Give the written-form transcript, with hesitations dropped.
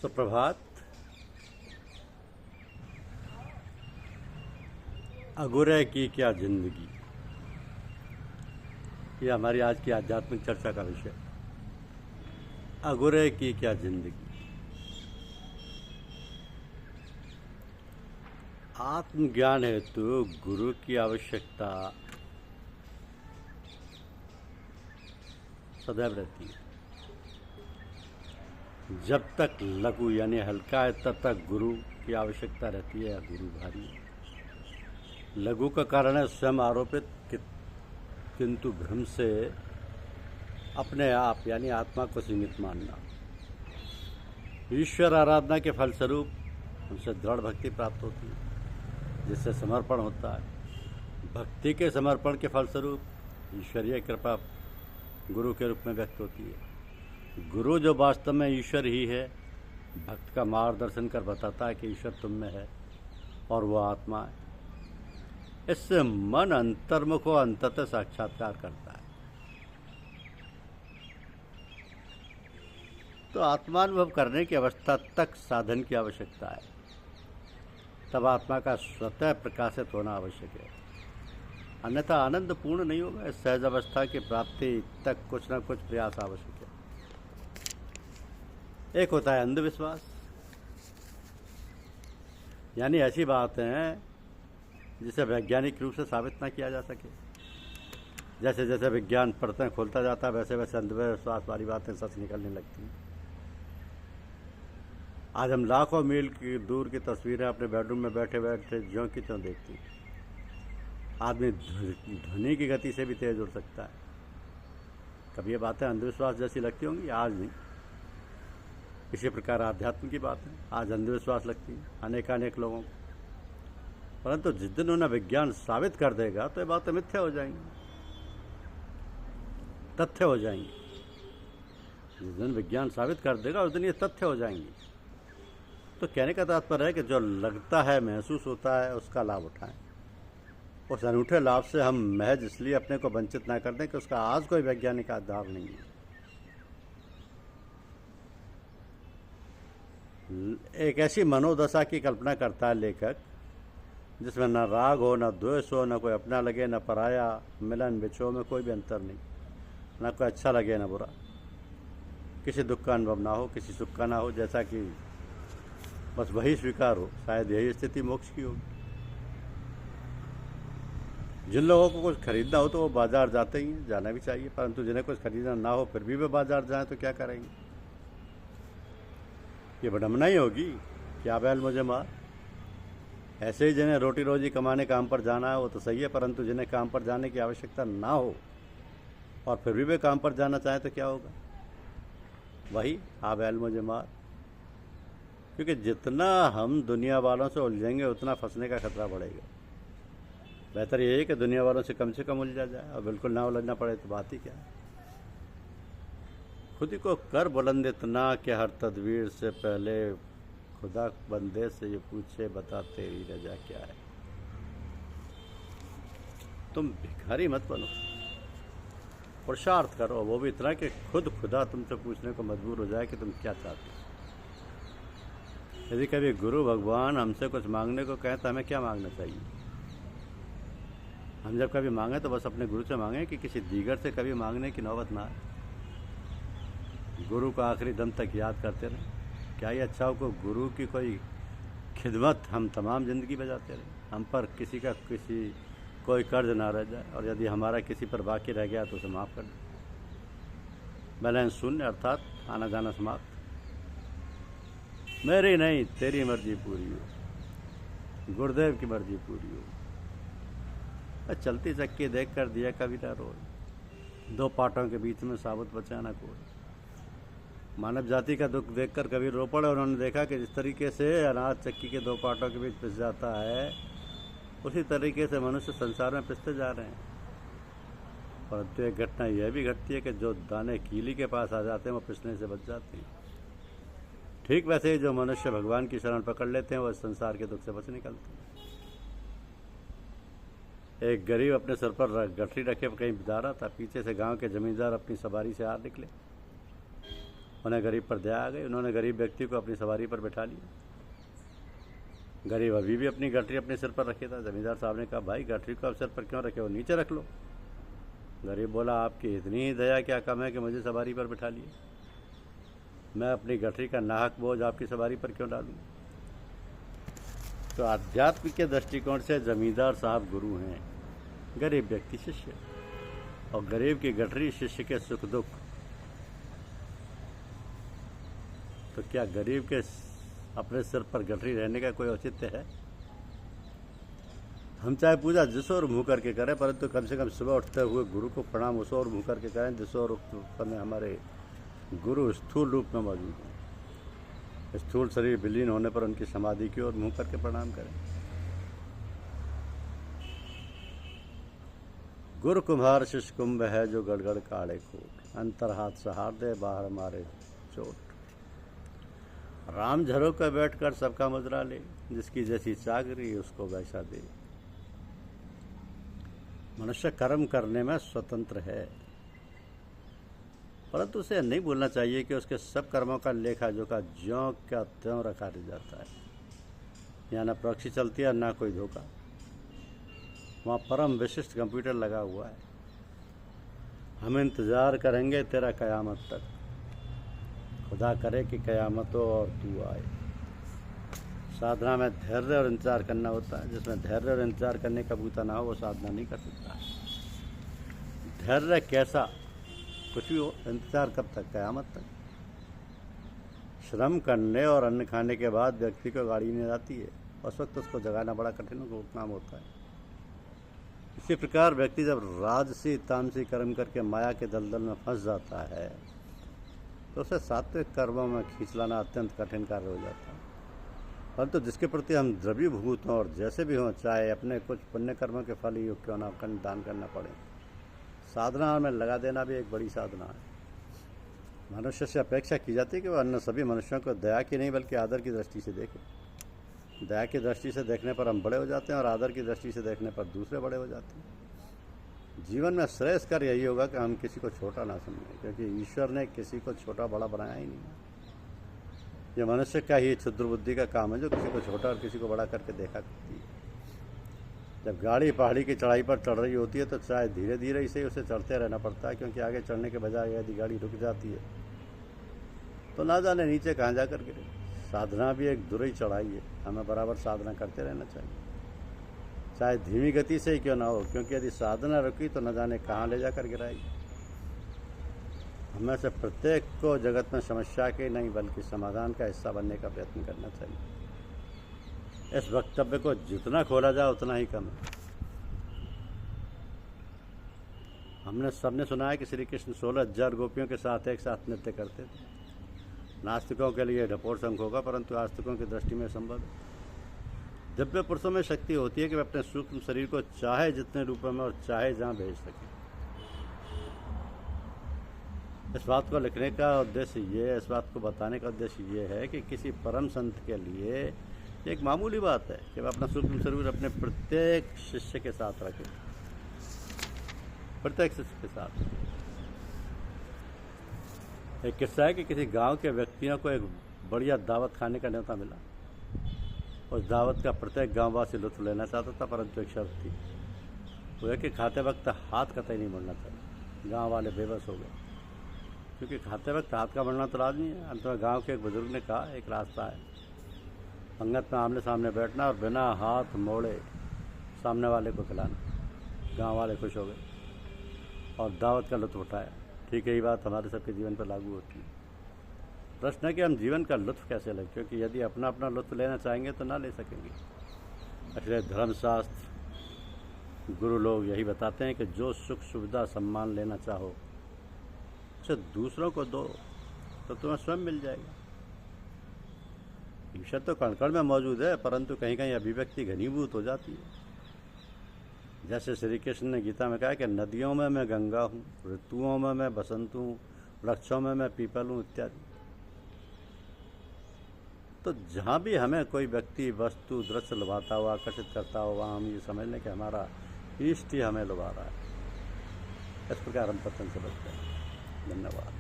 सुप्रभात। अगुरे की क्या जिंदगी, ये हमारी आज की आध्यात्मिक चर्चा का विषय। अगुरे की क्या जिंदगी। आत्मज्ञान हेतु गुरु की आवश्यकता सदैव रहती है। जब तक लघु यानी हल्का है तब तक गुरु की आवश्यकता रहती है या गुरु भारी है। लघु का कारण है स्वयं आरोपित किंतु भ्रम से अपने आप यानी आत्मा को सीमित मानना। ईश्वर आराधना के फलस्वरूप उनसे दृढ़ भक्ति प्राप्त होती है जिससे समर्पण होता है। भक्ति के समर्पण के फलस्वरूप ईश्वरीय कृपा गुरु के रूप में व्यक्त होती है। गुरु जो वास्तव में ईश्वर ही है, भक्त का मार्गदर्शन कर बताता है कि ईश्वर तुम में है और वो आत्मा है। इससे मन अंतर्मुख व अंततः साक्षात्कार करता है। तो आत्मानुभव करने की अवस्था तक साधन की आवश्यकता है। तब आत्मा का स्वतः प्रकाशित होना आवश्यक है, अन्यथा आनंद पूर्ण नहीं होगा। इस सहज अवस्था की प्राप्ति तक कुछ न कुछ प्रयास आवश्यक है। एक होता है अंधविश्वास, यानी ऐसी बातें जिसे वैज्ञानिक रूप से साबित न किया जा सके। जैसे जैसे विज्ञान परतें खोलता जाता है वैसे वैसे अंधविश्वास वाली बातें सच निकलने लगती हैं। आज हम लाखों मील की दूर की तस्वीरें अपने बेडरूम में बैठे बैठे ज्यों की त्यों देखती हैं। आदमी ध्वनि की गति से भी तेज उड़ सकता है। कभी ये बातें अंधविश्वास जैसी लगती होंगी? आज नहीं। इसी प्रकार आध्यात्म की बात है, आज अंधविश्वास लगती है अनेकानेक लोगों को, परंतु जिस दिन उन्हें विज्ञान साबित कर देगा तो ये बातें मिथ्या हो जाएंगी, तथ्य हो जाएंगी। जिस दिन विज्ञान साबित कर देगा उस दिन ये तथ्य हो जाएंगी। तो कहने का तात्पर्य है कि जो लगता है, महसूस होता है, उसका लाभ उठाएं। उस अनूठे लाभ से हम महज इसलिए अपने को वंचित न कर दें कि उसका आज कोई वैज्ञानिक आधार नहीं है। एक ऐसी मनोदशा की कल्पना करता है लेखक जिसमें न राग हो, न द्वेष हो, न कोई अपना लगे, न पराया, मिलन विछोह में कोई भी अंतर नहीं, न कोई अच्छा लगे न बुरा, किसी दुख का अनुभव ना हो, किसी सुख का ना हो, जैसा कि बस वही स्वीकार हो। शायद यही स्थिति मोक्ष की होगी। जिन लोगों को कुछ खरीदना हो तो वो बाजार जाते ही हैं, जाना भी चाहिए, परंतु जिन्हें कुछ खरीदना ना हो फिर भी वे बाजार जाएं तो क्या करेंगे? ये विडंबना ही होगी कि आ बैल मुझे मार। ऐसे ही जिन्हें रोटी रोजी कमाने काम पर जाना है वो तो सही है, परंतु जिन्हें काम पर जाने की आवश्यकता ना हो और फिर भी वे काम पर जाना चाहें तो क्या होगा? वही आ बैल मुझे मार। क्योंकि जितना हम दुनिया वालों से उलझेंगे उतना फंसने का खतरा बढ़ेगा। बेहतर यही है कि दुनिया वालों से कम उलझा जाए और बिल्कुल ना उलझना पड़े तो बात ही क्या है। खुद ही को कर बुलंद इतना कि हर तदबीर से पहले खुदा बंदे से ये पूछे, बता तेरी रजा क्या है। तुम भिखारी मत बनो, पुरुषार्थ करो, वो भी इतना कि खुद खुदा तुमसे पूछने को मजबूर हो जाए कि तुम क्या चाहते हो। यदि कभी गुरु भगवान हमसे कुछ मांगने को कहें तो हमें क्या मांगना चाहिए? हम जब कभी मांगे तो बस अपने गुरु से मांगे कि किसी दीगर से कभी मांगने की नौबत ना आए। गुरु को आखिरी दम तक याद करते रहें। क्या ही अच्छा हो को गुरु की कोई खिदमत हम तमाम ज़िंदगी बजाते रहें, हम पर किसी का कोई कर्ज ना रह जाए, और यदि हमारा किसी पर बाकी रह गया तो उसे माफ़ कर दें। बैलेंस शून्य अर्थात आना जाना समाप्त। मेरी नहीं तेरी मर्जी पूरी हो, गुरुदेव की मर्जी पूरी हो। चलती चक्की देख कर दिया कभी ना रोए, दो पाटों के बीच में साबुत बचा ना कोई। मानव जाति का दुख देखकर कभी रो पड़े। उन्होंने देखा कि जिस तरीके से अनाज चक्की के दो पाटों के बीच पिस जाता है, उसी तरीके से मनुष्य संसार में पिसते जा रहे हैं। परंतु एक घटना यह भी घटती है कि जो दाने कीली के पास आ जाते हैं वो पिसने से बच जाते हैं। ठीक वैसे ही जो मनुष्य भगवान की शरण पकड़ लेते हैं वह संसार के दुख से बच निकलते हैं। एक गरीब अपने सर पर गठरी रखे कहीं जा रहा था। पीछे से गांव के जमींदार अपनी सवारी से आ निकले। उन्हें गरीब पर दया आ गई। उन्होंने गरीब व्यक्ति को अपनी सवारी पर बैठा लिया। गरीब अभी भी अपनी गठरी अपने सिर पर रखे था। जमींदार साहब ने कहा, भाई गठरी को आप सिर पर क्यों रखे हो, नीचे रख लो। गरीब बोला, आपकी इतनी ही दया क्या कम है कि मुझे सवारी पर बैठा लिए। मैं अपनी गठरी का नाहक बोझ आपकी सवारी पर क्यों डालूं। तो आध्यात्म के दृष्टिकोण से जमींदार साहब गुरु हैं, गरीब व्यक्ति शिष्य, और गरीब की गठरी शिष्य के सुख दुख। तो क्या गरीब के अपने सिर पर गठरी रहने का कोई औचित्य है। हम चाहे पूजा जिस और मुँह करके करें, परंतु कम से कम सुबह उठते हुए गुरु को प्रणाम उस और मुँह करके करें जिस और समय हमारे गुरु स्थूल रूप में मौजूद हैं। स्थूल शरीर विलीन होने पर उनकी समाधि की ओर मुँह करके प्रणाम करें। गुरु कुम्हार शिष्य कुंभ है, जो गड़गड़ काढ़े खोट, अंतर हाथ सहार दे बाहर मारे चोट। राम झरों पर बैठकर सबका मुद्रा ले, जिसकी जैसी चाकरी उसको वैसा दे। मनुष्य कर्म करने में स्वतंत्र है, परंतु उसे नहीं भूलना चाहिए कि उसके सब कर्मों का लेखा जोखा ज्यों का त्यों रखा जाता है। यहाँ न प्रॉक्सी चलती है न कोई धोखा। वहाँ परम विशिष्ट कंप्यूटर लगा हुआ है। हम इंतज़ार करेंगे तेरा कयामत तक, खुदा करे कि कयामत हो और तू आए। साधना में धैर्य और इंतजार करना होता है। जिसमें धैर्य और इंतजार करने का बूता ना हो वो साधना नहीं कर सकता है। धैर्य कैसा कुछ भी हो, इंतजार कब तक, कयामत तक। श्रम करने और अन्न खाने के बाद व्यक्ति को गाड़ी नींद आती है, उस वक्त उसको जगाना बड़ा कठिन काम होता है। इसी प्रकार व्यक्ति जब राजसी तामसी कर्म करके माया के दलदल में फंस जाता है तो उसे सात्विक कर्मों में खींच लाना अत्यंत कठिन कार्य हो जाता है। परंतु जिसके प्रति हम द्रवीभूत हों और जैसे भी हों, चाहे अपने कुछ पुण्य कर्मों के फल ही क्यों ना दान करना पड़े, साधना में लगा देना भी एक बड़ी साधना है। मनुष्य से अपेक्षा की जाती है कि वह अन्य सभी मनुष्यों को दया की नहीं बल्कि आदर की दृष्टि से देखे। दया की दृष्टि से देखने पर हम बड़े हो जाते हैं और आदर की दृष्टि से देखने पर दूसरे बड़े हो जाते हैं। जीवन में श्रेयस्कर यही होगा कि हम किसी को छोटा ना समझें, क्योंकि ईश्वर ने किसी को छोटा बड़ा बनाया ही नहीं। ये मनुष्य का ही क्षुद्र बुद्धि का काम है जो किसी को छोटा और किसी को बड़ा करके देखा करती है। जब गाड़ी पहाड़ी की चढ़ाई पर चढ़ रही होती है तो चाहे धीरे धीरे इसे उसे चढ़ते रहना पड़ता है, क्योंकि आगे चढ़ने के बजाय यदि गाड़ी रुक जाती है तो ना जाने नीचे कहाँ जा कर गिरे। साधना भी एक दुर्ई चढ़ाई है, हमें बराबर साधना करते रहना चाहिए, चाहे धीमी गति से ही क्यों ना हो, क्योंकि यदि साधना रुकी तो न जाने कहाँ ले जाकर गिराएगी। हमें से प्रत्येक को जगत में समस्या के नहीं बल्कि समाधान का हिस्सा बनने का प्रयत्न करना चाहिए। इस वक्तव्य को जितना खोला जाए उतना ही कम है। हमने सबने सुना है कि श्री कृष्ण 16,000 गोपियों के साथ एक साथ नृत्य करते थे। नास्तिकों के लिए ढपोर शंख होगा, परंतु आस्तिकों की दृष्टि में संभव है। दिव्य पुरुषों में शक्ति होती है कि वे अपने सूक्ष्म शरीर को चाहे जितने रूपों में और चाहे जहाँ भेज सकें। इस बात को लिखने का उद्देश्य ये, इस बात को बताने का उद्देश्य ये है कि किसी परम संत के लिए एक मामूली बात है कि वह अपना सूक्ष्म शरीर अपने प्रत्येक शिष्य के साथ रखे, प्रत्येक शिष्य के साथ। एक किस्सा है कि किसी गांव के व्यक्तियों को एक बढ़िया दावत खाने का न्योता मिला। उस दावत का प्रत्येक गांववासी लुत्फ लेना चाहता था, परंतु एक शर्त थी, वो है कि खाते वक्त हाथ कतई नहीं मुड़ना चाहिए। गांव वाले बेबस हो गए, क्योंकि खाते वक्त हाथ का मुड़ना तो लाजमी है। अंत में गाँव के एक बुजुर्ग ने कहा, एक रास्ता है, पंगत में आमने सामने बैठना और बिना हाथ मोड़े सामने वाले को खिलाना। गाँव वाले खुश हो गए और दावत का लुत्फ उठाया। ठीक यही बात हमारे सबके जीवन पर लागू होती है। प्रश्न है कि हम जीवन का लुत्फ कैसे लें, क्योंकि यदि अपना अपना लुत्फ लेना चाहेंगे तो ना ले सकेंगे। इसलिए धर्मशास्त्र गुरु लोग यही बताते हैं कि जो सुख सुविधा सम्मान लेना चाहो उसे दूसरों को दो तो तुम्हें स्वयं मिल जाएगा। ईश्वर तो कण कण में मौजूद है, परंतु कहीं कहीं अभिव्यक्ति घनीभूत हो जाती है। जैसे श्री कृष्ण ने गीता में कहा कि नदियों में मैं गंगा हूँ, ऋतुओं में मैं बसंत हूँ, वृक्षों में मैं पीपल हूँ इत्यादि। तो जहाँ भी हमें कोई व्यक्ति वस्तु दृश्य लुभाता हुआ आकर्षित करता हो, वहाँ हम ये समझ लें कि हमारा इष्ट ही हमें लुभा रहा है। इस प्रकार हम पतन से बचते हैं। धन्यवाद।